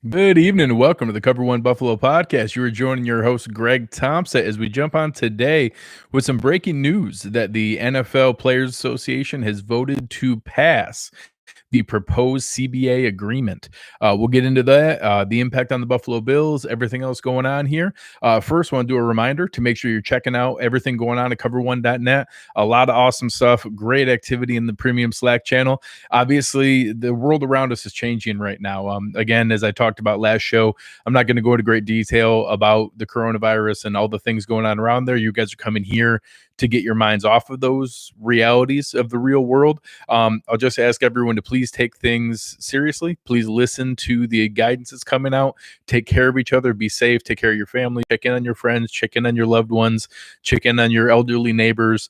Good evening and welcome to the Cover One Buffalo podcast. You are joining your host, Greg Thompson, as we jump on today with some breaking news that the NFL Players Association has voted to pass the proposed CBA agreement. We'll get into that, the impact on the Buffalo Bills, everything else going on here. First, I want to do a reminder to make sure you're checking out everything going on at cover1.net. A lot of awesome stuff, great activity in the premium Slack channel. Obviously, the world around us is changing right now. Again, as I talked about last show, I'm not going to go into great detail about the coronavirus and all the things going on around there. You guys are coming here to get your minds off of those realities of the real world. I'll just ask everyone to please take things seriously. Please listen to the guidance that's coming out. Take care of each other. Be safe. Take care of your family. Check in on your friends. Check in on your loved ones. Check in on your elderly neighbors.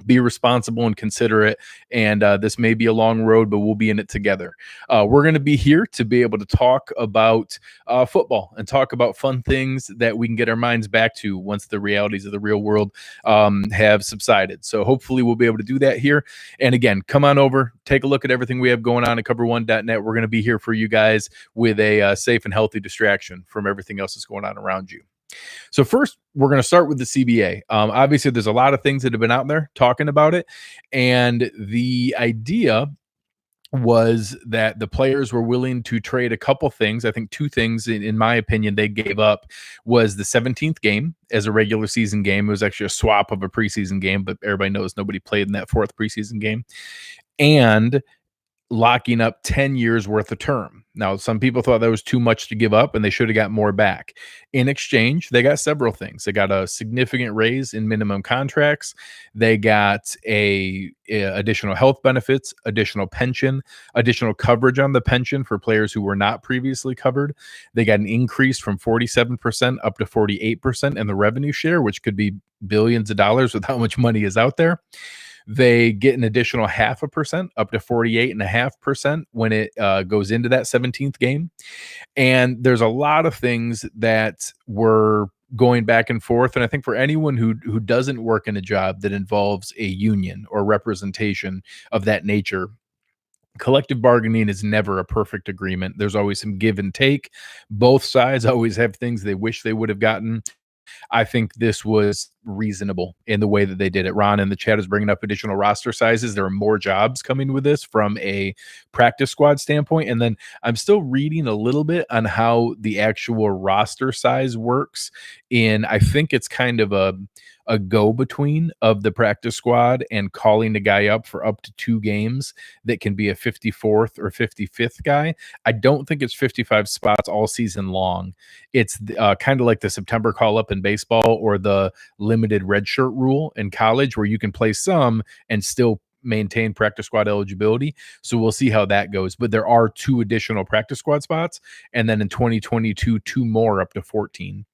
Be responsible and considerate. And this may be a long road, but we'll be in it together. We're going to be here to be able to talk about football and talk about fun things that we can get our minds back to once the realities of the real world have subsided. So hopefully we'll be able to do that here. And again, come on over, take a look at everything we have going on at cover1.net. We're going to be here for you guys with a safe and healthy distraction from everything else that's going on around you. So first, we're going to start with the CBA. Obviously, there's a lot of things that have been out there talking about it. And the idea was that the players were willing to trade a couple things. I think two things, in my opinion, they gave up was the 17th game as a regular season game. It was actually a swap of a preseason game, but everybody knows nobody played in that fourth preseason game. And locking up 10 years worth of term. Now, some people thought that was too much to give up and they should have got more back. In exchange, they got several things. They got a significant raise in minimum contracts. They got additional health benefits, additional pension, additional coverage on the pension for players who were not previously covered. They got an increase from 47% up to 48% in the revenue share, which could be billions of dollars with how much money is out there. They get an additional 0.5% up to 48.5% when it goes into that 17th game. And there's a lot of things that were going back and forth. And I think for anyone who doesn't work in a job that involves a union or representation of that nature, collective bargaining is never a perfect agreement. There's always some give and take. Both sides always have things they wish they would have gotten. I think this was reasonable in the way that they did it. Ron in the chat is bringing up additional roster sizes. There are more jobs coming with this from a practice squad standpoint. And then I'm still reading a little bit on how the actual roster size works. I think it's kind of a go-between of the practice squad and calling the guy up for up to 2 games that can be a 54th or 55th guy. I don't think it's 55 spots all season long. It's kind of like the September call-up in baseball or the limited redshirt rule in college where you can play some and still maintain practice squad eligibility. So we'll see how that goes. But there are 2 additional practice squad spots. And then in 2022, 2 more up to 14.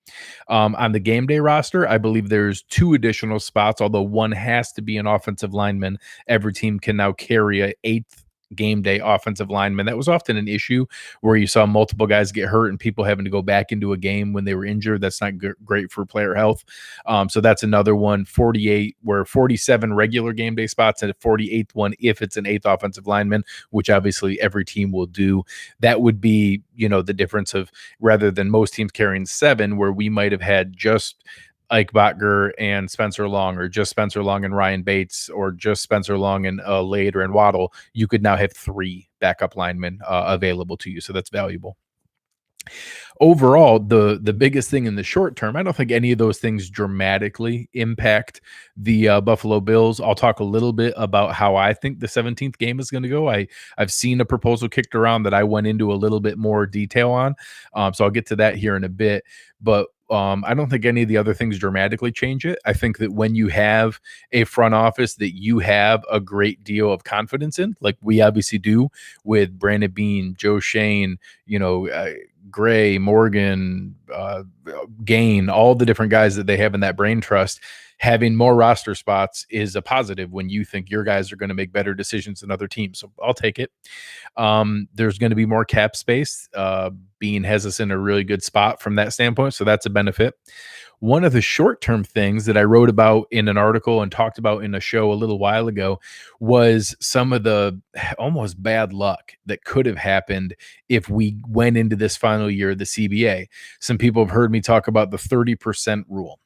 On the game day roster, I believe there's 2 additional spots, although one has to be an offensive lineman. Every team can now carry a 8th game day offensive lineman. That was often an issue where you saw multiple guys get hurt and people having to go back into a game when they were injured. That's not great for player health. So that's another one. 48 where 47 regular game day spots and a 48th one if it's an 8th offensive lineman, which obviously every team will do. That would be, the difference of rather than most teams carrying 7, where we might have had just Ike Botger and Spencer Long, or just Spencer Long and Ryan Bates, or just Spencer Long and Lader and Waddle. You could now have 3 backup linemen available to you. So that's valuable. Overall, the biggest thing in the short term, I don't think any of those things dramatically impact the Buffalo Bills. I'll talk a little bit about how I think the 17th game is going to go. I've seen a proposal kicked around that I went into a little bit more detail on. So I'll get to that here in a bit. But I don't think any of the other things dramatically change it. I think that when you have a front office that you have a great deal of confidence in, like we obviously do with Brandon Beane, Joe Shane, Gray, Morgan, Gain, all the different guys that they have in that brain trust, having more roster spots is a positive when you think your guys are going to make better decisions than other teams. So I'll take it. There's going to be more cap space. Beane has us in a really good spot from that standpoint. So that's a benefit. One of the short-term things that I wrote about in an article and talked about in a show a little while ago was some of the almost bad luck that could have happened if we went into this final year of the CBA. Some people have heard me talk about the 30% rule.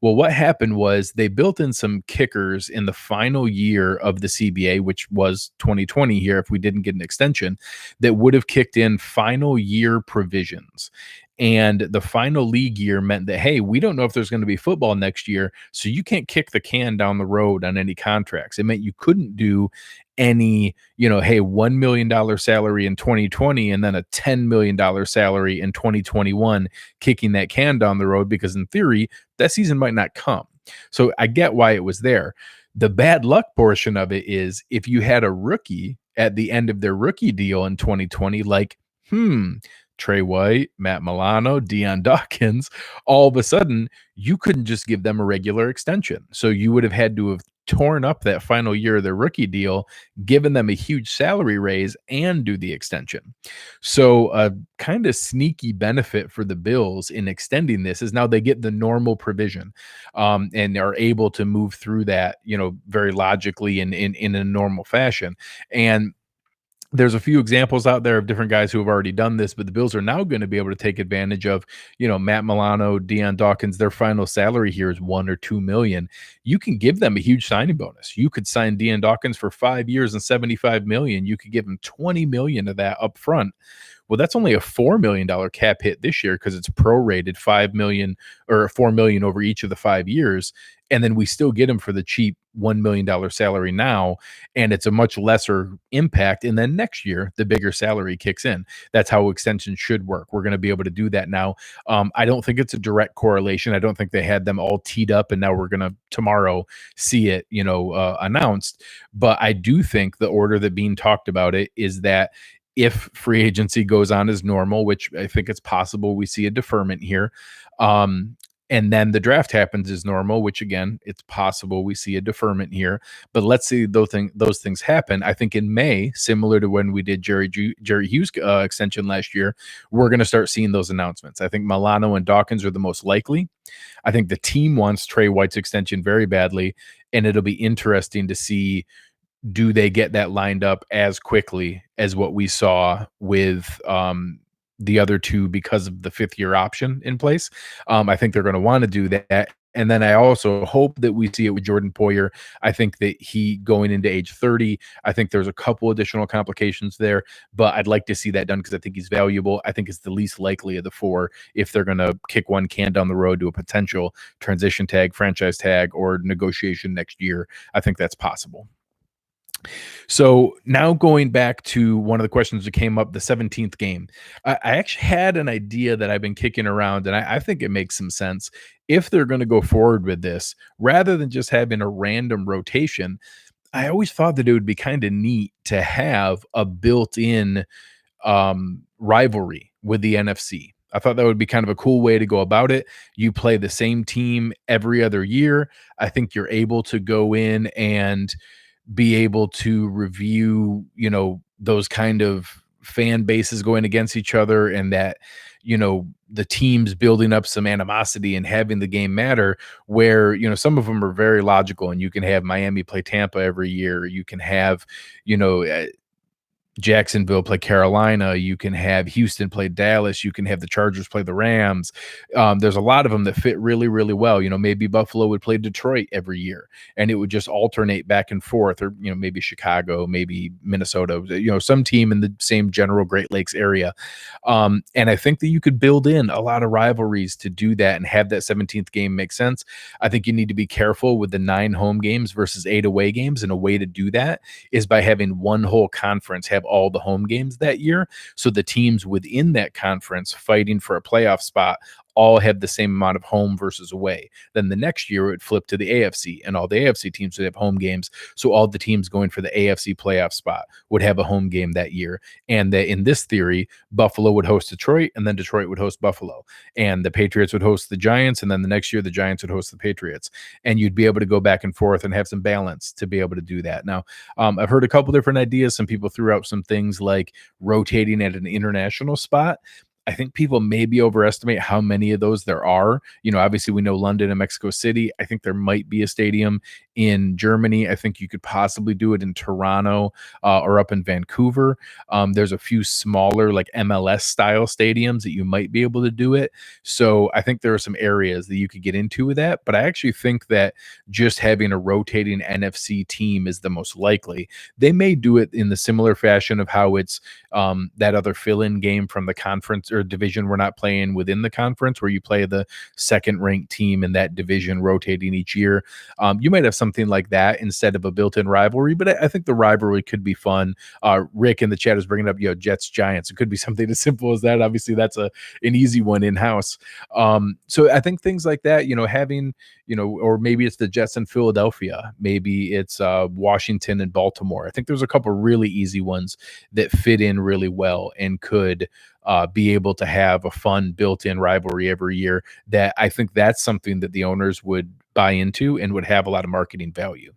Well, what happened was they built in some kickers in the final year of the CBA, which was 2020 here, if we didn't get an extension, that would have kicked in final year provisions. And the final league year meant that, hey, we don't know if there's going to be football next year, so you can't kick the can down the road on any contracts. It meant you couldn't do any, hey, $1 million salary in 2020 and then a $10 million salary in 2021, kicking that can down the road, because in theory, that season might not come. So I get why it was there. The bad luck portion of it is if you had a rookie at the end of their rookie deal in 2020, like, Trey White, Matt Milano, Dion Dawkins, all of a sudden you couldn't just give them a regular extension. So you would have had to have torn up that final year of their rookie deal, given them a huge salary raise, and do the extension. So a kind of sneaky benefit for the Bills in extending this is now they get the normal provision, and are able to move through that, very logically and in a normal fashion. And there's a few examples out there of different guys who have already done this, but the Bills are now going to be able to take advantage of, Matt Milano, Dion Dawkins. Their final salary here is $1 or $2 million. You can give them a huge signing bonus. You could sign Dion Dawkins for 5 years and $75 million. You could give him $20 million of that up front. Well, that's only a $4 million cap hit this year because it's prorated $5 million or $4 million over each of the 5 years. And then we still get him for the cheap $1 million salary now, and it's a much lesser impact. And then next year, the bigger salary kicks in. That's how extensions should work. We're going to be able to do that now. I don't think it's a direct correlation. I don't think they had them all teed up, and now we're going to tomorrow see it, announced. But I do think the order that Bean talked about it is that if free agency goes on as normal, which I think it's possible we see a deferment here, and then the draft happens as normal, which again, it's possible we see a deferment here. But let's see those things happen. I think in May, similar to when we did Jerry Hughes extension last year, we're going to start seeing those announcements. I think Milano and Dawkins are the most likely. I think the team wants Trey White's extension very badly, and it'll be interesting to see, do they get that lined up as quickly as what we saw with the other two because of the 5th-year option in place? I think they're going to want to do that. And then I also hope that we see it with Jordan Poyer. I think that he going into age 30, I think there's a couple additional complications there, but I'd like to see that done because I think he's valuable. I think it's the least likely of the four if they're going to kick one can down the road to a potential transition tag, franchise tag, or negotiation next year. I think that's possible. So now going back to one of the questions that came up, the 17th game, I actually had an idea that I've been kicking around, and I think it makes some sense. If they're going to go forward with this, rather than just having a random rotation, I always thought that it would be kind of neat to have a built-in rivalry with the NFC. I thought that would be kind of a cool way to go about it. You play the same team every other year. I think you're able to go in and be able to review, those kind of fan bases going against each other, and that, the teams building up some animosity and having the game matter, where, some of them are very logical, and you can have Miami play Tampa every year. You can have, Jacksonville play Carolina. You can have Houston play Dallas. You can have the Chargers play the Rams. There's a lot of them that fit really, really well. Maybe Buffalo would play Detroit every year, and it would just alternate back and forth, or, maybe Chicago, maybe Minnesota, some team in the same general Great Lakes area. And I think that you could build in a lot of rivalries to do that and have that 17th game make sense. I think you need to be careful with the 9 home games versus 8 away games. And a way to do that is by having one whole conference have all the home games that year. So the teams within that conference fighting for a playoff spot all have the same amount of home versus away. Then the next year it would flip to the AFC, and all the AFC teams would have home games. So all the teams going for the AFC playoff spot would have a home game that year. And that in this theory, Buffalo would host Detroit, and then Detroit would host Buffalo, and the Patriots would host the Giants, and then the next year the Giants would host the Patriots. And you'd be able to go back and forth and have some balance to be able to do that. Now, I've heard a couple different ideas. Some people threw out some things like rotating at an international spot. I think people maybe overestimate how many of those there are. Obviously we know London and Mexico City. I think there might be a stadium in Germany. I think you could possibly do it in Toronto or up in Vancouver. There's a few smaller like MLS style stadiums that you might be able to do it. So I think there are some areas that you could get into with that. But I actually think that just having a rotating NFC team is the most likely. They may do it in the similar fashion of how it's that other fill-in game from the conference or division we're not playing within the conference, where you play the second ranked team in that division rotating each year. You might have something like that instead of a built-in rivalry, but I think the rivalry could be fun. Rick in the chat is bringing up, Jets Giants. It could be something as simple as that. Obviously, that's an easy one in-house. So I think things like that, having, or maybe it's the Jets in Philadelphia, maybe it's Washington and Baltimore. I think there's a couple really easy ones that fit in really well and could be able to have a fun built-in rivalry every year. That I think that's something that the owners would buy into and would have a lot of marketing value.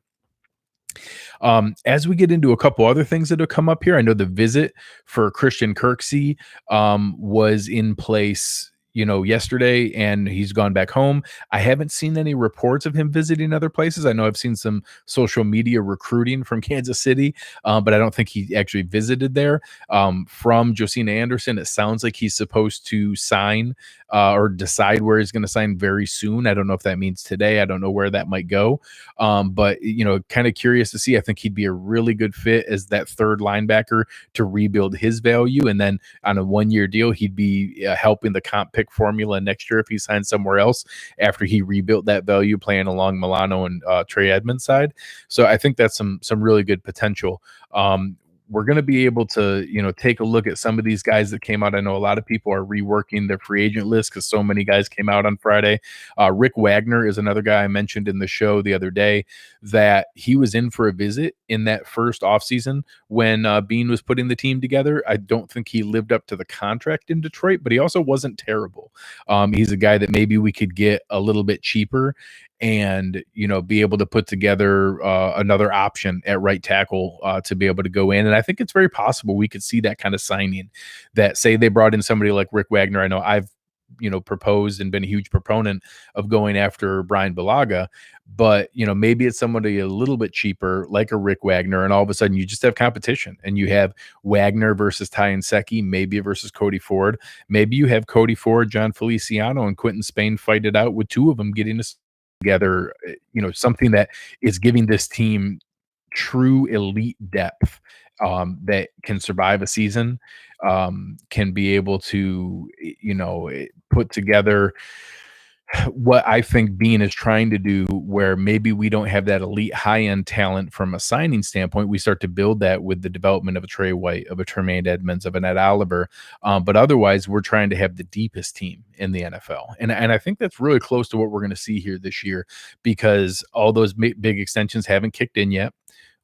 As we get into a couple other things that have come up here, I know the visit for Christian Kirksey was in place yesterday, and he's gone back home. I haven't seen any reports of him visiting other places. I know I've seen some social media recruiting from Kansas City, but I don't think he actually visited there. From Josina Anderson, it sounds like he's supposed to sign or decide where he's going to sign very soon. I don't know if that means today. I don't know where that might go. But kind of curious to see. I think he'd be a really good fit as that third linebacker to rebuild his value. And then on a 1-year deal, he'd be helping the comp pick formula next year if he signs somewhere else after he rebuilt that value playing along Milano and Trey Edmonds' side. So I think that's some really good potential. We're going to be able to, take a look at some of these guys that came out. I know a lot of people are reworking their free agent list because so many guys came out on Friday. Rick Wagner is another guy I mentioned in the show the other day that he was in for a visit in that first offseason when Bean was putting the team together. I don't think he lived up to the contract in Detroit, but he also wasn't terrible. He's a guy that maybe we could get a little bit cheaper and be able to put together another option at right tackle to be able to go in. And I think it's very possible we could see that kind of signing, that say they brought in somebody like Rick Wagner. I know I've proposed and been a huge proponent of going after Brian Bulaga, but maybe it's somebody a little bit cheaper like a Rick Wagner, and all of a sudden you just have competition and you have Wagner versus Ty Nsekhe, maybe versus Cody Ford. Maybe you have Cody Ford, John Feliciano, and Quentin Spain fight it out with two of them getting together, something that is giving this team true elite depth that can survive a season, can be able to, put together what I think Bean is trying to do, where maybe we don't have that elite high-end talent from a signing standpoint. We start to build that with the development of a Trey White, of a Tremaine Edmonds, of an Ed Oliver. But otherwise, we're trying to have the deepest team in the NFL. And I think that's really close to what we're going to see here this year, because all those big extensions haven't kicked in yet.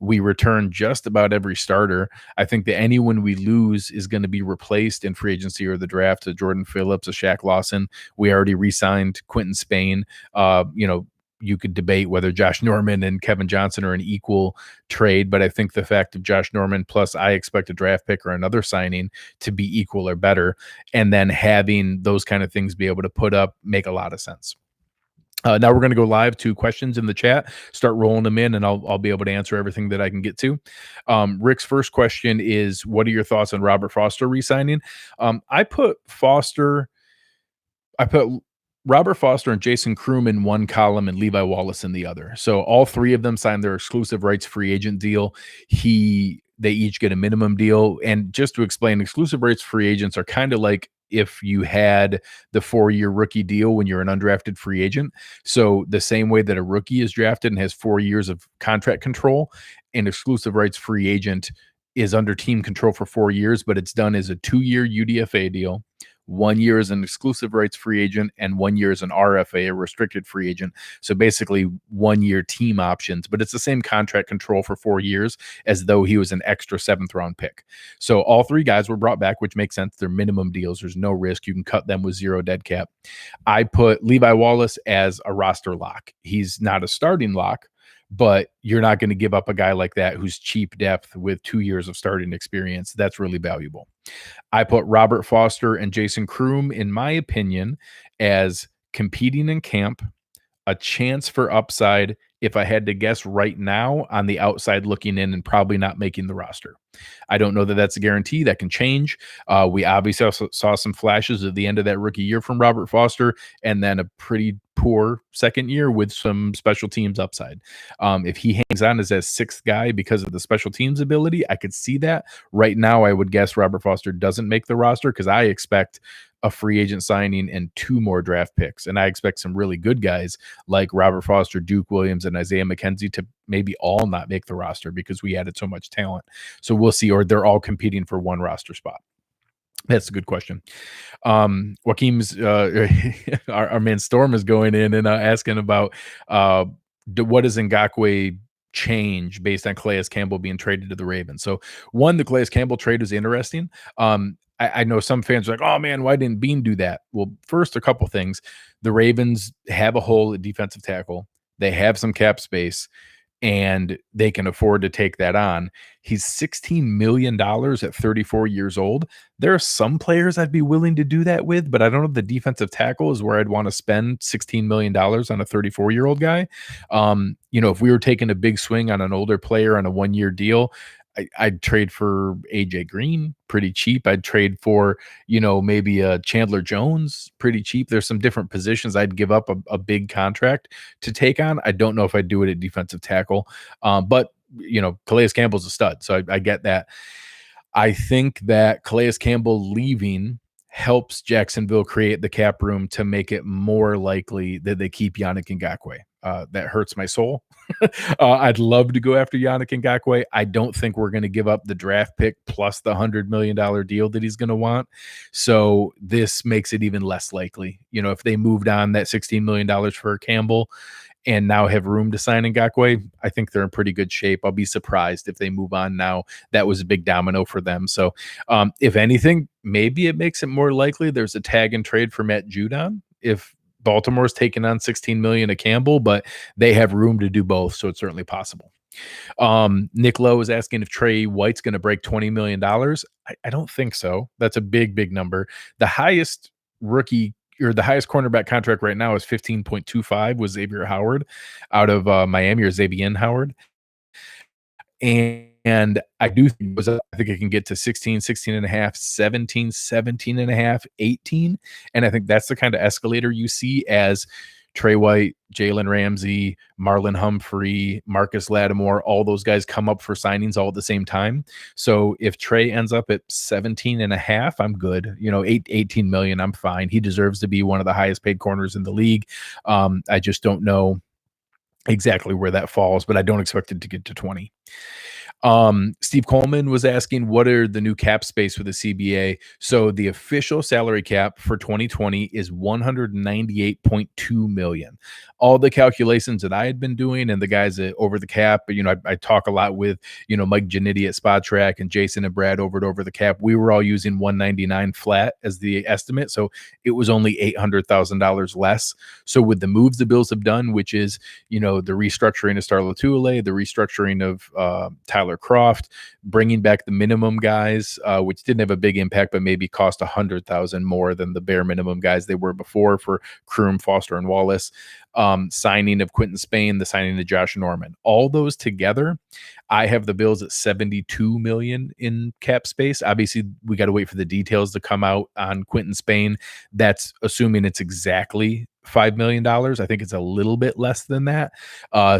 We return just about every starter. I think that anyone we lose is going to be replaced in free agency or the draft. A Jordan Phillips, a Shaq Lawson. We already re-signed Quentin Spain. You could debate whether Josh Norman and Kevin Johnson are an equal trade, but I think the fact of Josh Norman plus I expect a draft pick or another signing to be equal or better, and then having those kind of things be able to put up make a lot of sense. Now we're going to go live to questions in the chat, start rolling them in, and I'll be able to answer everything that I can get to. Rick's first question is, what are your thoughts on Robert Foster re-signing? I put Robert Foster and Jason Kroom in one column and Levi Wallace in the other. So all three of them signed their exclusive rights free agent deal. They each get a minimum deal. And just to explain, exclusive rights free agents are kind of like if you had the 4-year rookie deal when you're an undrafted free agent. So the same way that a rookie is drafted and has 4 years of contract control, an exclusive rights free agent is under team control for 4 years, but it's done as a 2-year UDFA deal. 1 year as an exclusive rights free agent and 1 year as an RFA, a restricted free agent. So basically 1 year team options, but it's the same contract control for 4 years as though he was an extra 7th round pick. So all three guys were brought back, which makes sense. They're minimum deals. There's no risk. You can cut them with 0 dead cap. I put Levi Wallace as a roster lock. He's not a starting lock, but you're not going to give up a guy like that who's cheap depth with 2 years of starting experience. That's really valuable. I put Robert Foster and Jason Kroom, in my opinion, as competing in camp, a chance for upside, if I had to guess right now, on the outside looking in and probably not making the roster. I don't know that that's a guarantee. That can change. We obviously also saw some flashes at the end of that rookie year from Robert Foster, and then a pretty poor second year with some special teams upside. If he hangs on as that sixth guy because of the special teams ability, I could see that. Right now, I would guess Robert Foster doesn't make the roster because I expect a free agent signing and 2 more draft picks. And I expect some really good guys like Robert Foster, Duke Williams, and Isaiah McKenzie to maybe all not make the roster because we added so much talent. So we'll see, or they're all competing for one roster spot. That's a good question. Joaquim's our man Storm is going in and asking about what does Ngakoue change based on Calais Campbell being traded to the Ravens. So one, the Calais Campbell trade was interesting. I know some fans are like, oh man, why didn't Bean do that? Well, first, a couple things. The Ravens have a hole at defensive tackle. They have some cap space, and they can afford to take that on. He's $16 million at 34 years old. There are some players I'd be willing to do that with, but I don't know if the defensive tackle is where I'd want to spend $16 million on a 34-year-old guy. If we were taking a big swing on an older player on a 1-year deal, I'd trade for AJ Green pretty cheap. I'd trade for, maybe a Chandler Jones pretty cheap. There's some different positions I'd give up a big contract to take on. I don't know if I'd do it at defensive tackle. But Calais Campbell's a stud. So I get that. I think that Calais Campbell leaving helps Jacksonville create the cap room to make it more likely that they keep Yannick Ngakoue. That hurts my soul. I'd love to go after Yannick Ngakoue. I don't think we're going to give up the draft pick plus the $100 million deal that he's going to want. So this makes it even less likely. If they moved on that $16 million for Campbell and now have room to sign Ngakoue, I think they're in pretty good shape. I'll be surprised if they move on now. That was a big domino for them. So if anything, maybe it makes it more likely there's a tag and trade for Matt Judon if Baltimore's taking on $16 million of Campbell, but they have room to do both, so it's certainly possible. Nick Lowe is asking if Trey White's going to break $20 million. I don't think so. That's a big number. The highest rookie or the highest cornerback contract right now is 15.25 with Xavier Howard out of Miami, or Xavier Howard. And I do think it can get to 16, 16 and a half, 17, 17 and a half, 18. And I think that's the kind of escalator you see as Trey White, Jalen Ramsey, Marlon Humphrey, Marcus Lattimore, all those guys come up for signings all at the same time. So if Trey ends up at 17 and a half, I'm good. 18 million, I'm fine. He deserves to be one of the highest paid corners in the league. I just don't know exactly where that falls, but I don't expect it to get to 20. Steve Coleman was asking, what are the new cap space for the CBA? So the official salary cap for 2020 is $198.2 million. All the calculations that I had been doing and the guys over the cap, I talk a lot with, Mike Giannitti at Spot Track and Jason and Brad over at Over the Cap. We were all using 199 flat as the estimate. So it was only $800,000 less. So with the moves the Bills have done, which is, the restructuring of Star Lotulelei, the restructuring of Tyler Croft, bringing back the minimum guys, which didn't have a big impact, but maybe cost $100,000 more than the bare minimum guys they were before for Kroom, Foster, and Wallace. Signing of Quentin Spain, the signing of Josh Norman, all those together, I have the Bills at $72 million in cap space. Obviously, we got to wait for the details to come out on Quentin Spain. That's assuming it's exactly $5 million. I think it's a little bit less than that.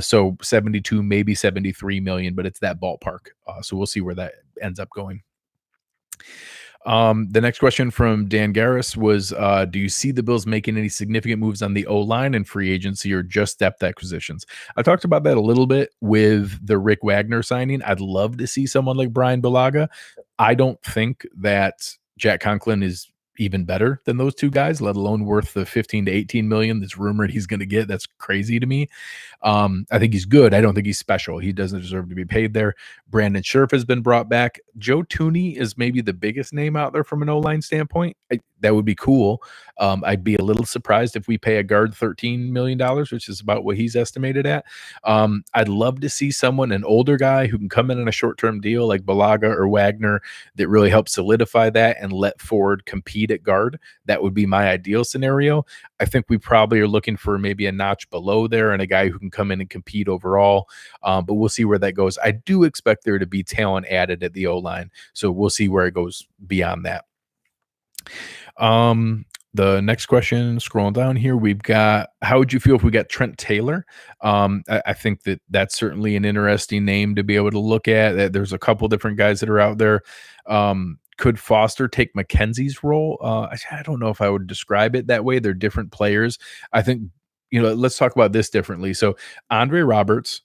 So 72, maybe 73 million, but it's that ballpark. So we'll see where that ends up going. The next question from Dan Garris was, do you see the Bills making any significant moves on the O-line and free agency or just depth acquisitions? I talked about that a little bit with the Rick Wagner signing. I'd love to see someone like Brian Bulaga. I don't think that Jack Conklin is even better than those two guys, let alone worth the 15 to 18 million that's rumored he's going to get. That's crazy to me. I think he's good. I don't think he's special. He doesn't deserve to be paid there. Brandon Scherf has been brought back. Joe Thuney is maybe the biggest name out there from an O-line standpoint. That would be cool. I'd be a little surprised if we pay a guard $13 million, which is about what he's estimated at. I'd love to see someone, an older guy who can come in on a short-term deal like Balaga or Wagner that really helps solidify that and let Ford compete at guard. That would be my ideal scenario. I think we probably are looking for maybe a notch below there and a guy who can come in and compete overall. But we'll see where that goes. I do expect there to be talent added at the O-line, so we'll see where it goes beyond that. The next question, scrolling down here, we've got, how would you feel if we got Trent Taylor? I think that that's certainly an interesting name to be able to look at. There's a couple different guys that are out there. Could Foster take McKenzie's role? I don't know if I would describe it that way. They're different players. I think, let's talk about this differently. So Andre Roberts,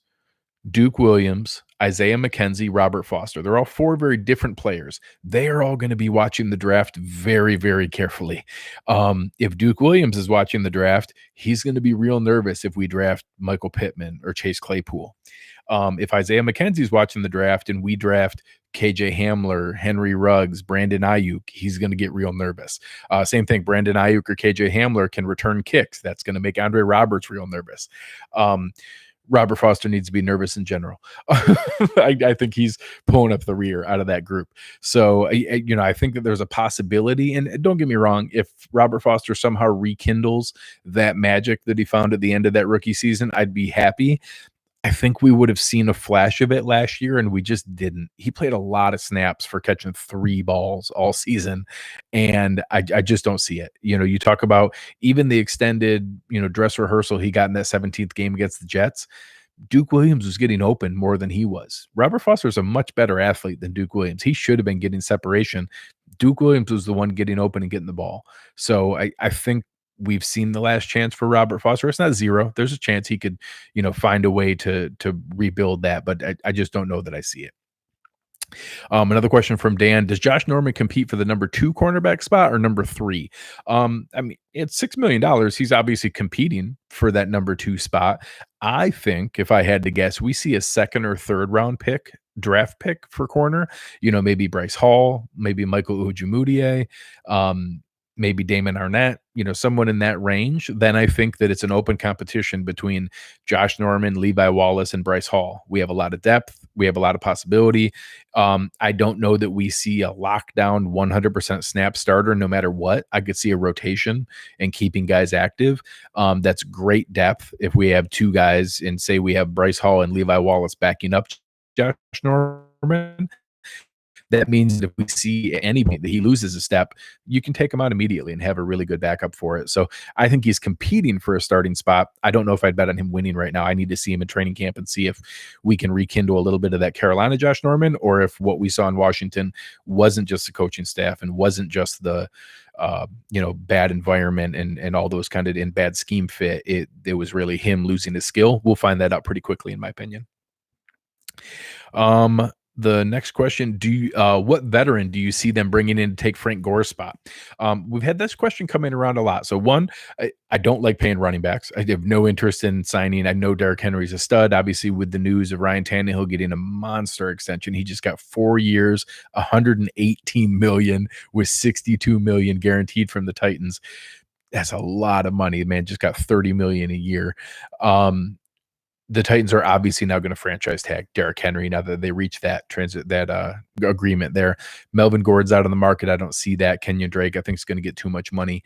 Duke Williams, Isaiah McKenzie, Robert Foster. They're all four very different players. They are all going to be watching the draft very, very carefully. If Duke Williams is watching the draft, he's going to be real nervous if we draft Michael Pittman or Chase Claypool. If Isaiah McKenzie is watching the draft and we draft KJ Hamler, Henry Ruggs, Brandon Ayuk, he's going to get real nervous. Same thing, Brandon Ayuk or KJ Hamler can return kicks. That's going to make Andre Roberts real nervous. Robert Foster needs to be nervous in general. I think he's pulling up the rear out of that group. So, I think that there's a possibility, and don't get me wrong, if Robert Foster somehow rekindles that magic that he found at the end of that rookie season, I'd be happy. I think we would have seen a flash of it last year, and we just didn't. He played a lot of snaps for catching 3 balls all season, and I just don't see it. You talk about even the extended, dress rehearsal he got in that 17th game against the Jets. Duke Williams was getting open more than he was. Robert Foster is a much better athlete than Duke Williams. He should have been getting separation. Duke Williams was the one getting open and getting the ball. So I think we've seen the last chance for Robert Foster. It's not zero. There's a chance he could, find a way to rebuild that, but I just don't know that I see it. Another question from Dan: does Josh Norman compete for the number 2 cornerback spot or number 3? It's $6 million. He's obviously competing for that number 2 spot. I think if I had to guess, we see a 2nd or 3rd round draft pick for corner. Maybe Bryce Hall, maybe Michael Ujumudier, maybe Damon Arnett, someone in that range. Then I think that it's an open competition between Josh Norman, Levi Wallace, and Bryce Hall. We have a lot of depth. We have a lot of possibility. I don't know that we see a lockdown 100% snap starter no matter what. I could see a rotation and keeping guys active. That's great depth if we have 2 guys and say we have Bryce Hall and Levi Wallace backing up Josh Norman. That means that if we see anybody that he loses a step, you can take him out immediately and have a really good backup for it. So I think he's competing for a starting spot. I don't know if I'd bet on him winning right now. I need to see him in training camp and see if we can rekindle a little bit of that Carolina Josh Norman, or if what we saw in Washington wasn't just the coaching staff and wasn't just the bad environment and all those kind of in bad scheme fit. It was really him losing his skill. We'll find that out pretty quickly, in my opinion. The next question, what veteran do you see them bringing in to take Frank Gore's spot? We've had this question coming around a lot. So one, I don't like paying running backs. I have no interest in signing. I know Derrick Henry's a stud. Obviously, with the news of Ryan Tannehill getting a monster extension, he just got 4 years, $118 million with $62 million guaranteed from the Titans. That's a lot of money. The man just got $30 million a year. The Titans are obviously now going to franchise tag Derrick Henry now that they reached that agreement there. Melvin Gordon's out on the market. I don't see that. Kenyon Drake, I think, is going to get too much money.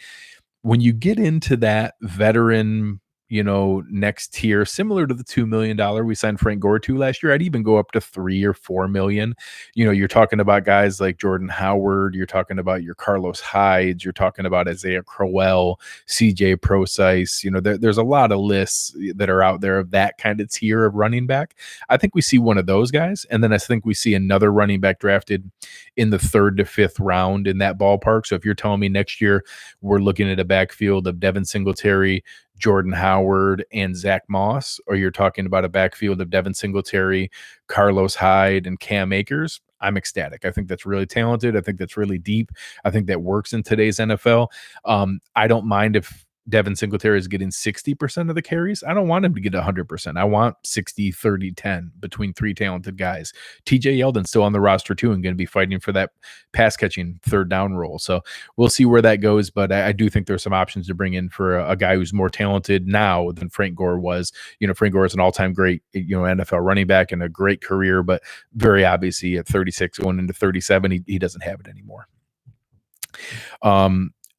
When you get into that veteran, next tier, similar to the $2 million we signed Frank Gore to last year, I'd even go up to $3 or $4 million. You're talking about guys like Jordan Howard. You're talking about your Carlos Hydes. You're talking about Isaiah Crowell, CJ Procise. There's a lot of lists that are out there of that kind of tier of running back. I think we see one of those guys. And then I think we see another running back drafted in the 3rd to 5th round in that ballpark. So if you're telling me next year we're looking at a backfield of Devin Singletary, Jordan Howard, and Zach Moss, or you're talking about a backfield of Devin Singletary, Carlos Hyde, and Cam Akers, I'm ecstatic. I think that's really talented. I think that's really deep. I think that works in today's NFL. I don't mind if Devin Singletary is getting 60% of the carries. I don't want him to get 100%. I want 60, 30, 10 between three talented guys. TJ Yeldon's still on the roster too and going to be fighting for that pass catching third down role. So we'll see where that goes. But I do think there's some options to bring in for a guy who's more talented now than Frank Gore was. Frank Gore is an all-time great, NFL running back and a great career, but very obviously at 36 going into 37, he doesn't have it anymore.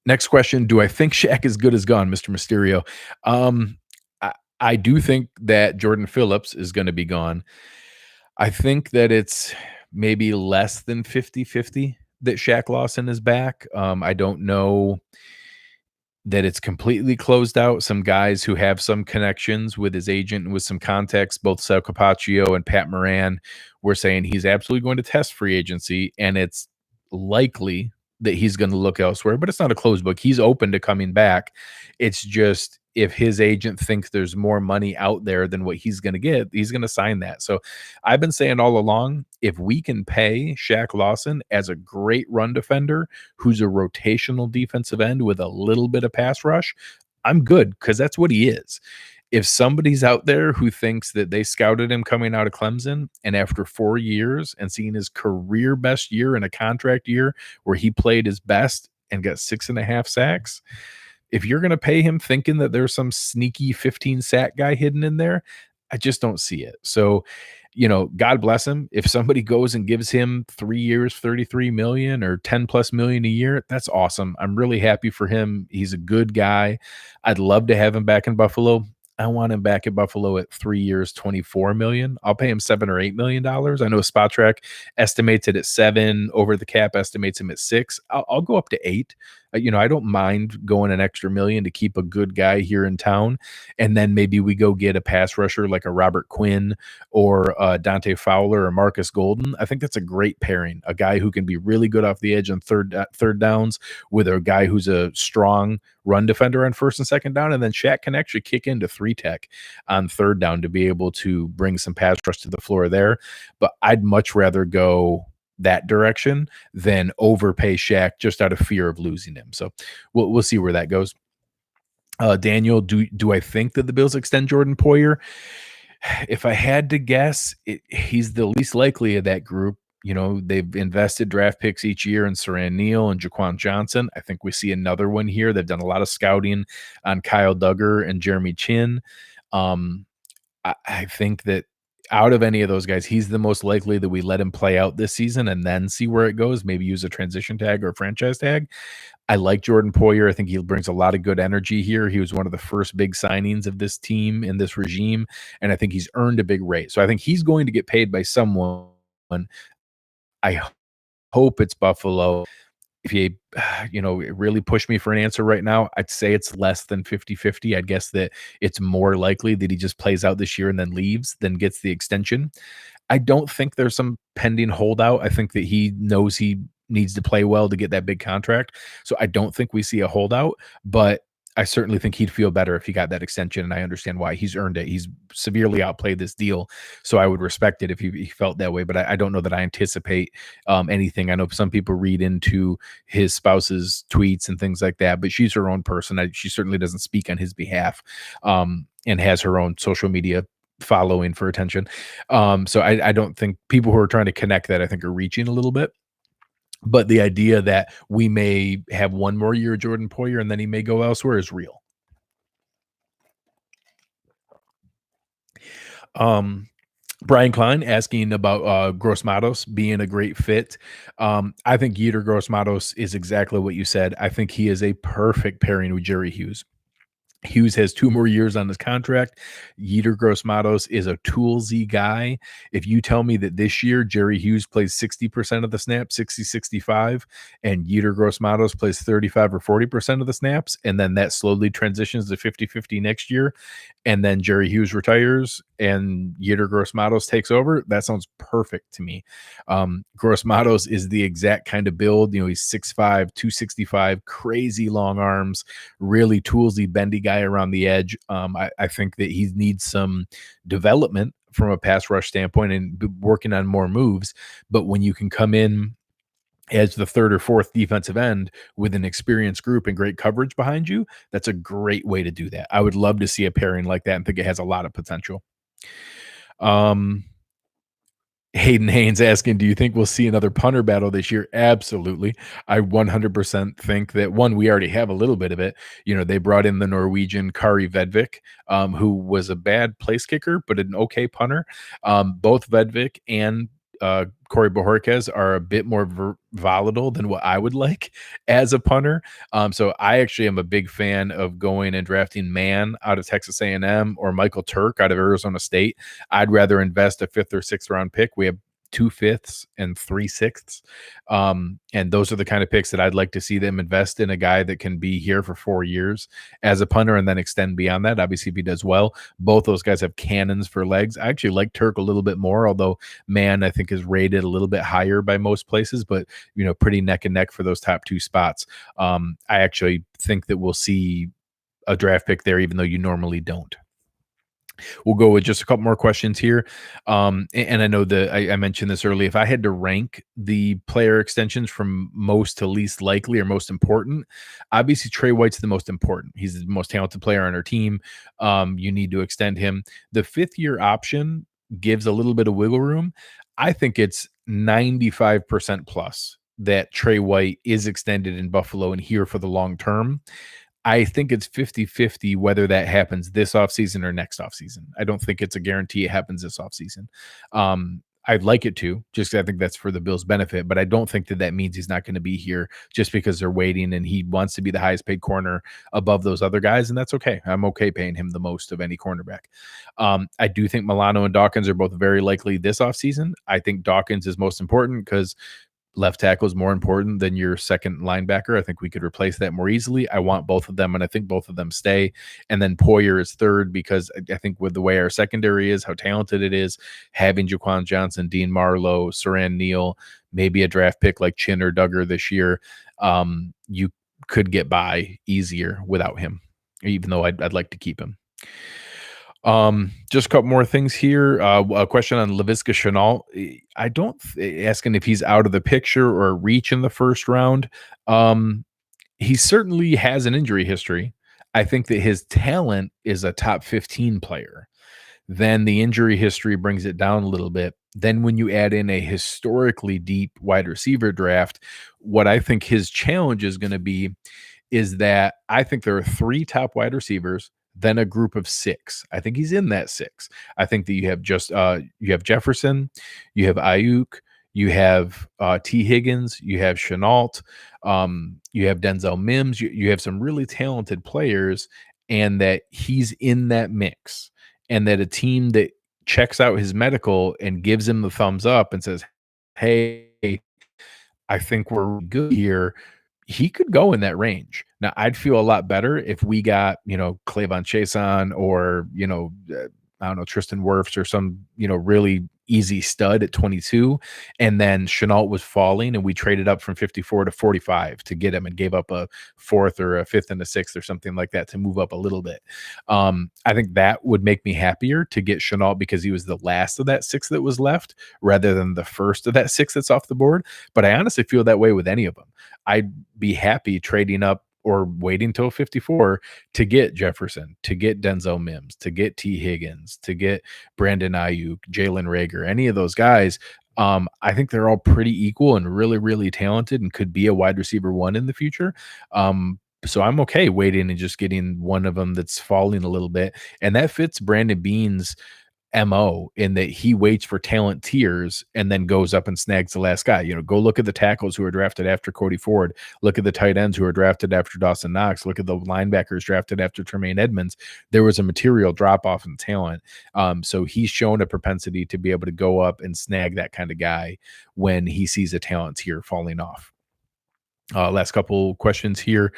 Next question. Do I think Shaq is good as gone, Mr. Mysterio? I do think that Jordan Phillips is going to be gone. I think that it's maybe less than 50-50 that Shaq Lawson is back. I don't know that it's completely closed out. Some guys who have some connections with his agent and with some context, both Sal Capaccio and Pat Moran, were saying he's absolutely going to test free agency, and it's likely that he's going to look elsewhere, but it's not a closed book. He's open to coming back. It's just if his agent thinks there's more money out there than what he's going to get, he's going to sign that. So I've been saying all along, if we can pay Shaq Lawson as a great run defender who's a rotational defensive end with a little bit of pass rush, I'm good, because that's what he is. If somebody's out there who thinks that they scouted him coming out of Clemson, and after 4 years and seeing his career best year in a contract year where he played his best and got 6.5 sacks, if you're going to pay him thinking that there's some sneaky 15 sack guy hidden in there, I just don't see it. So, God bless him. If somebody goes and gives him 3 years, $33 million or 10 plus million a year, that's awesome. I'm really happy for him. He's a good guy. I'd love to have him back in Buffalo. I want him back at Buffalo at 3 years, $24 million. I'll pay him $7 or $8 million. I know Spot Track estimates it at 7. Over the Cap estimates him at 6. I'll go up to 8. I don't mind going an extra $1 million to keep a good guy here in town. And then maybe we go get a pass rusher like a Robert Quinn or Dante Fowler or Marcus Golden. I think that's a great pairing. A guy who can be really good off the edge on third downs with a guy who's a strong run defender on first and second down. And then Shaq can actually kick into 3-tech on third down to be able to bring some pass rush to the floor there. But I'd much rather go that direction than overpay Shaq just out of fear of losing him. So we'll see where that goes. Daniel, do I think that the Bills extend Jordan Poyer? If I had to guess, he's the least likely of that group. They've invested draft picks each year in Saran Neal and Jaquan Johnson. I think we see another one here. They've done a lot of scouting on Kyle Duggar and Jeremy Chin. I think that out of any of those guys, he's the most likely that we let him play out this season and then see where it goes, maybe use a transition tag or a franchise tag. I like Jordan Poyer. I think he brings a lot of good energy here. He was one of the first big signings of this team in this regime, and I think he's earned a big raise. So I think he's going to get paid by someone. I hope it's Buffalo. If you, really push me for an answer right now, I'd say it's less than 50-50. I'd guess that it's more likely that he just plays out this year and then leaves than gets the extension. I don't think there's some pending holdout. I think that he knows he needs to play well to get that big contract. So I don't think we see a holdout, but I certainly think he'd feel better if he got that extension, and I understand why. He's earned it. He's severely outplayed this deal, so I would respect it if he felt that way, but I don't know that I anticipate anything. I know some people read into his spouse's tweets and things like that, but she's her own person. She certainly doesn't speak on his behalf and has her own social media following for attention. So I don't think people who are trying to connect that, I think, are reaching a little bit. But the idea that we may have one more year of Jordan Poyer and then he may go elsewhere is real. Brian Klein asking about Gross Matos being a great fit. I think Yetur Gross Matos is exactly what you said. I think he is a perfect pairing with Jerry Hughes. Hughes has 2 more years on his contract. Yetur Gross Matos is a toolsy guy. If you tell me that this year Jerry Hughes plays 60% of the snaps, 60-65, and Yetur Gross Matos plays 35 or 40% of the snaps, and then that slowly transitions to 50-50 next year, and then Jerry Hughes retires and Yetur Gross Matos takes over, that sounds perfect to me. Gross Matos is the exact kind of build. He's 6'5", 265, crazy long arms, really toolsy, bendy guy around the edge. I think that he needs some development from a pass rush standpoint and working on more moves. But when you can come in as the third or fourth defensive end with an experienced group and great coverage behind you, that's a great way to do that. I would love to see a pairing like that and think it has a lot of potential. Hayden Haynes asking, do you think we'll see another punter battle this year? Absolutely. I 100% think that, one, we already have a little bit of it. They brought in the Norwegian Kari Vedvik, who was a bad place kicker, but an okay punter. Both Vedvik and Corey Bojorquez are a bit more volatile than what I would like as a punter. So I actually am a big fan of going and drafting Mann out of Texas A&M or Michael Turk out of Arizona State. I'd rather invest a 5th or 6th round pick. We have 2/5 and 3/6. And those are the kind of picks that I'd like to see them invest in, a guy that can be here for 4 years as a punter and then extend beyond that. Obviously, if he does well, both those guys have cannons for legs. I actually like Turk a little bit more, although Mann, I think, is rated a little bit higher by most places, but pretty neck and neck for those top 2 spots. I actually think that we'll see a draft pick there, even though you normally don't. We'll go with just a couple more questions here. And I know that I mentioned this early. If I had to rank the player extensions from most to least likely or most important, obviously Trey White's the most important. He's the most talented player on our team. You need to extend him. The 5th-year option gives a little bit of wiggle room. I think it's 95% plus that Trey White is extended in Buffalo and here for the long term. I think it's 50-50 whether that happens this offseason or next offseason. I don't think it's a guarantee it happens this offseason. I'd like it to, just I think that's for the Bills' benefit, but I don't think that means he's not going to be here just because they're waiting and he wants to be the highest paid corner above those other guys, and that's okay. I'm okay paying him the most of any cornerback. I do think Milano and Dawkins are both very likely this offseason. I think Dawkins is most important because left tackle is more important than your second linebacker. I think we could replace that more easily. I want both of them, and I think both of them stay. And then Poyer is third because I think with the way our secondary is, how talented it is, having Jaquan Johnson, Dean Marlowe, Saran Neal, maybe a draft pick like Chin or Duggar this year, you could get by easier without him, even though I'd like to keep him. Just a couple more things here. A question on Laviska Shenault. I don't asking if he's out of the picture or a reach in the first round. He certainly has an injury history. I think that his talent is a top 15 player. Then the injury history brings it down a little bit. Then when you add in a historically deep wide receiver draft, what I think his challenge is going to be is that I think there are 3 top wide receivers, then a group of 6. I think he's in that 6. I think that you have Jefferson, you have Ayuk, you have T. Higgins, you have Shenault, you have Denzel Mims, you have some really talented players, and that he's in that mix, and that a team that checks out his medical and gives him the thumbs up and says, hey, I think we're good here, he could go in that range. Now, I'd feel a lot better if we got, Clavon Chason or, I don't know, Tristan Wirfs or some, really easy stud at 22. And then Shenault was falling and we traded up from 54 to 45 to get him and gave up a 4th or a 5th and a 6th or something like that to move up a little bit. I think that would make me happier to get Shenault because he was the last of that 6 that was left rather than the first of that 6 that's off the board. But I honestly feel that way with any of them. I'd be happy trading up or waiting till 54 to get Jefferson, to get Denzel Mims, to get T. Higgins, to get Brandon Ayuk, Jalen Reagor, any of those guys. I think they're all pretty equal and really, really talented and could be a wide receiver 1 in the future. So I'm okay waiting and just getting one of them that's falling a little bit. And that fits Brandon Beane's MO in that he waits for talent tiers and then goes up and snags the last guy. Go look at the tackles who are drafted after Cody Ford. Look at the tight ends who are drafted after Dawson Knox. Look at the linebackers drafted after Tremaine Edmonds. There was a material drop off in talent. So he's shown a propensity to be able to go up and snag that kind of guy when he sees a talent tier falling off. Last couple questions here.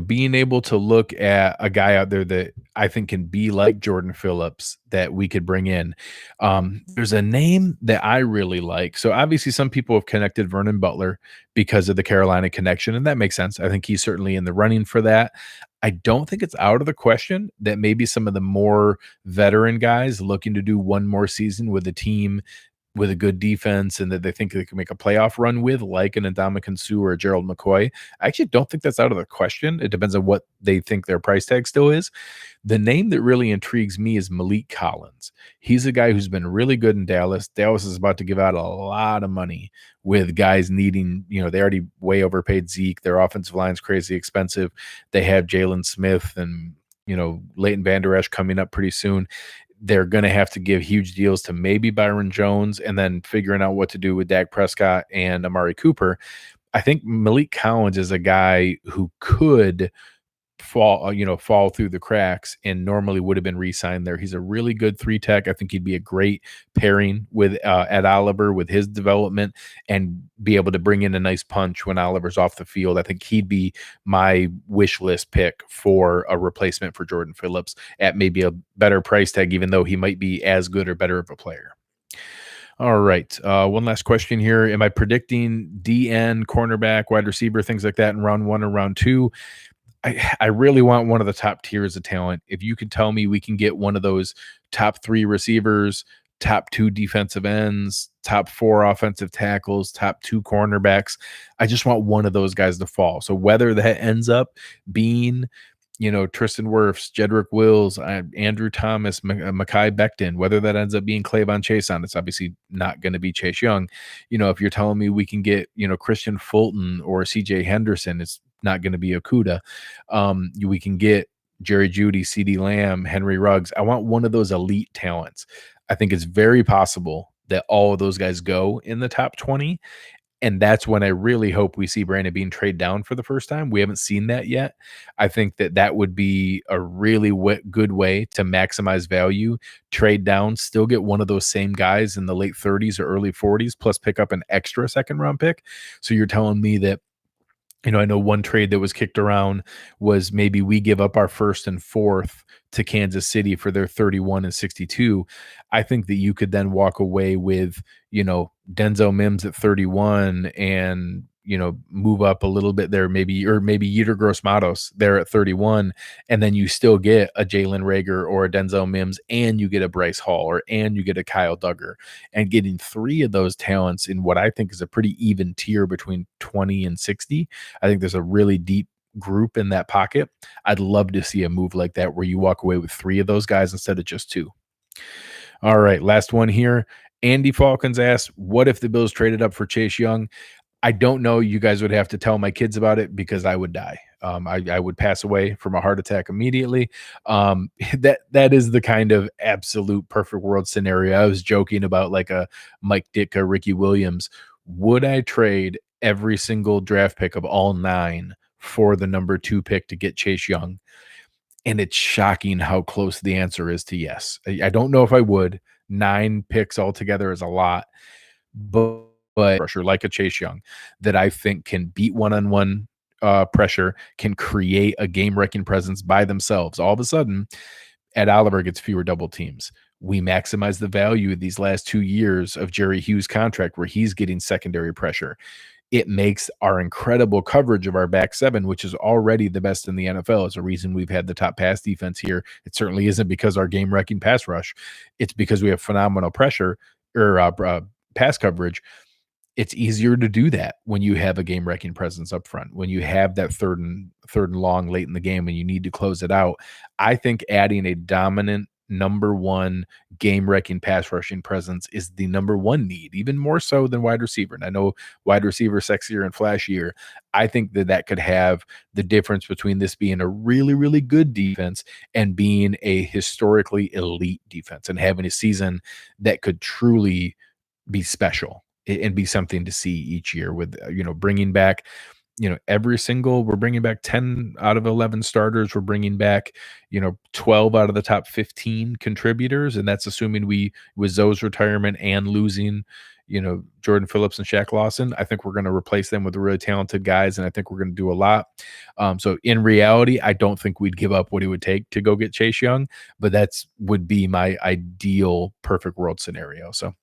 Being able to look at a guy out there that I think can be like Jordan Phillips that we could bring in. There's a name that I really like. So obviously some people have connected Vernon Butler because of the Carolina connection, and that makes sense. I think he's certainly in the running for that. I don't think it's out of the question that maybe some of the more veteran guys looking to do one more season with the team with a good defense and that they think they can make a playoff run with, like an Ndamukong Suh or a Gerald McCoy. I actually don't think that's out of the question. It depends on what they think their price tag still is. The name that really intrigues me is Malik Collins. He's a guy who's been really good in Dallas. Dallas is about to give out a lot of money with guys needing, they already way overpaid Zeke. Their offensive line's crazy expensive. They have Jalen Smith and, Leighton Vander Esch coming up pretty soon. They're going to have to give huge deals to maybe Byron Jones and then figuring out what to do with Dak Prescott and Amari Cooper. I think Malik Collins is a guy who could fall through the cracks and normally would have been re-signed there. He's a really good 3-tech. I think he'd be a great pairing with Ed Oliver with his development and be able to bring in a nice punch when Oliver's off the field. I think he'd be my wish list pick for a replacement for Jordan Phillips at maybe a better price tag, even though he might be as good or better of a player. All right. One last question here. Am I predicting DN, cornerback, wide receiver, things like that in round 1 or round 2? I really want one of the top tiers of talent. If you could tell me we can get one of those top 3 receivers, top 2 defensive ends, top 4 offensive tackles, top 2 cornerbacks, I just want one of those guys to fall. So whether that ends up being, Tristan Wirfs, Jedrick Wills, Andrew Thomas, Mekhi Becton, whether that ends up being Clavon Chason, it's obviously not going to be Chase Young. If you're telling me we can get, Christian Fulton or CJ Henderson, it's not going to be Okudah. We can get Jerry Jeudy, CeeDee Lamb, Henry Ruggs. I want one of those elite talents. I think it's very possible that all of those guys go in the top 20. And that's when I really hope we see Brandon Beane trade down for the first time. We haven't seen that yet. I think that would be a really good way to maximize value, trade down, still get one of those same guys in the late 30s or early 40s, plus pick up an extra second round pick. So you're telling me that, I know one trade that was kicked around was maybe we give up our 1st and 4th to Kansas City for their 31 and 62. I think that you could then walk away with, Denzel Mims at 31 and, move up a little bit there, maybe Yetur Gross-Matos there at 31. And then you still get a Jalen Reagor or a Denzel Mims and you get a Bryce Hall and you get a Kyle Duggar, and getting 3 of those talents in what I think is a pretty even tier between 20 and 60. I think there's a really deep group in that pocket. I'd love to see a move like that where you walk away with 3 of those guys instead of just 2. All right, last one here. Andy Falcons asks, what if the Bills traded up for Chase Young? I don't know. You guys would have to tell my kids about it because I would die. I would pass away from a heart attack immediately. That is the kind of absolute perfect world scenario. I was joking about like a Mike Ditka, Ricky Williams. Would I trade every single draft pick of all 9 for the number 2 pick to get Chase Young? And it's shocking how close the answer is to yes. I don't know if I would. 9 picks altogether is a lot, but pressure like a Chase Young that I think can beat one-on-one pressure, can create a game-wrecking presence by themselves. All of a sudden, Ed Oliver gets fewer double teams. We maximize the value of these last 2 years of Jerry Hughes' contract where he's getting secondary pressure. It makes our incredible coverage of our back 7, which is already the best in the NFL. Is a reason we've had the top pass defense here. It certainly isn't because our game-wrecking pass rush. It's because we have phenomenal pressure or pass coverage. It's easier to do that when you have a game-wrecking presence up front, when you have that third and long late in the game when you need to close it out. I think adding a dominant number 1 game-wrecking pass rushing presence is the number 1 need, even more so than wide receiver. And I know wide receiver sexier and flashier. I think that could have the difference between this being a really, really good defense and being a historically elite defense and having a season that could truly be special and be something to see each year with, bringing back, we're bringing back 10 out of 11 starters. We're bringing back, 12 out of the top 15 contributors. And that's assuming with Zoe's retirement and losing, Jordan Phillips and Shaq Lawson. I think we're going to replace them with really talented guys. And I think we're going to do a lot. So in reality, I don't think we'd give up what it would take to go get Chase Young, but would be my ideal perfect world scenario. So,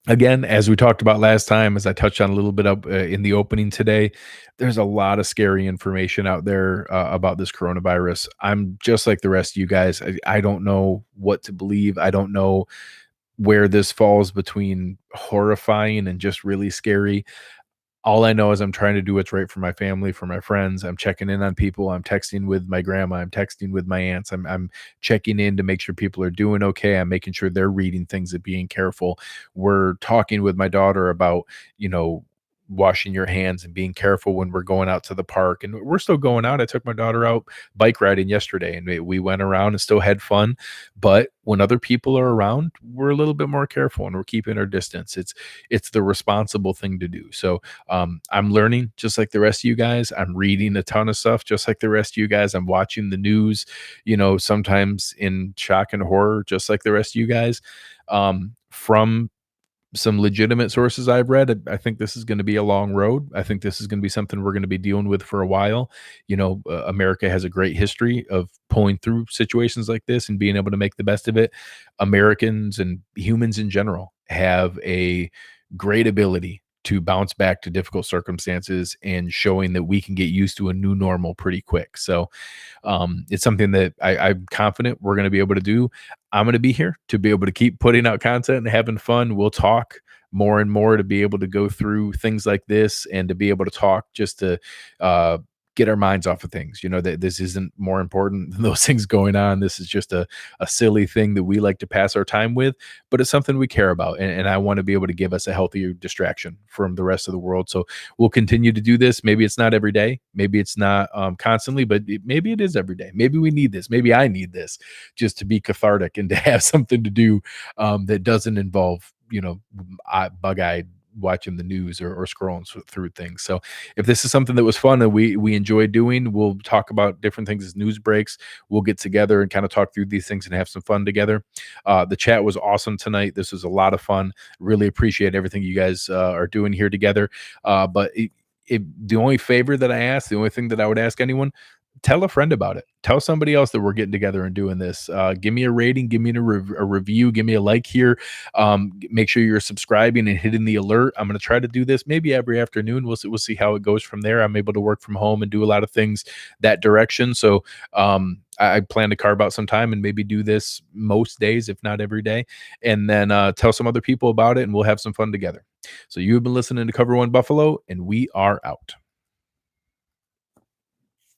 again, as we talked about last time, as I touched on a little bit up in the opening today, there's a lot of scary information out there about this coronavirus. I'm just like the rest of you guys. I don't know what to believe. I don't know where this falls between horrifying and just really scary. All I know is I'm trying to do what's right for my family, for my friends. I'm checking in on people. I'm texting with my grandma. I'm texting with my aunts. I'm checking in to make sure people are doing okay. I'm making sure they're reading things and being careful. We're talking with my daughter about, you know, washing your hands and being careful when we're going out to the park. And we're still going out. I took my daughter out bike riding yesterday, and we went around and still had fun. But when other people are around, we're a little bit more careful and we're keeping our distance. It's the responsible thing to do. So I'm learning just like the rest of you guys. I'm reading a ton of stuff just like the rest of you guys. I'm watching the news, sometimes in shock and horror, just like the rest of you guys. From some legitimate sources I've read, I think this is going to be a long road. I think this is going to be something we're going to be dealing with for a while. America has a great history of pulling through situations like this and being able to make the best of it. Americans and humans in general have a great ability to bounce back to difficult circumstances and showing that we can get used to a new normal pretty quick. So it's something that I'm confident we're going to be able to do. I'm going to be here to be able to keep putting out content and having fun. We'll talk more and more to be able to go through things like this and to be able to talk just to get our minds off of things. That this isn't more important than those things going on. This is just a silly thing that we like to pass our time with, but it's something we care about. And I want to be able to give us a healthier distraction from the rest of the world. So we'll continue to do this. Maybe it's not every day. Maybe it's not constantly, but maybe it is every day. Maybe we need this. Maybe I need this just to be cathartic and to have something to do that doesn't involve, bug-eyed watching the news or scrolling through things. So if this is something that was fun and we enjoy doing, we'll talk about different things as news breaks. We'll get together and kind of talk through these things and have some fun together. The chat was awesome tonight. This was a lot of fun. Really appreciate everything you guys are doing here together. But the only favor that I ask, the only thing that I would ask anyone, tell a friend about it. Tell somebody else that we're getting together and doing this. Give me a rating, give me a review, give me a like here. Make sure you're subscribing and hitting the alert. I'm going to try to do this maybe every afternoon. We'll see how it goes from there. I'm able to work from home and do a lot of things that direction. So I plan to carve out some time and maybe do this most days, if not every day, and then tell some other people about it, and we'll have some fun together. So you've been listening to Cover One Buffalo, and we are out.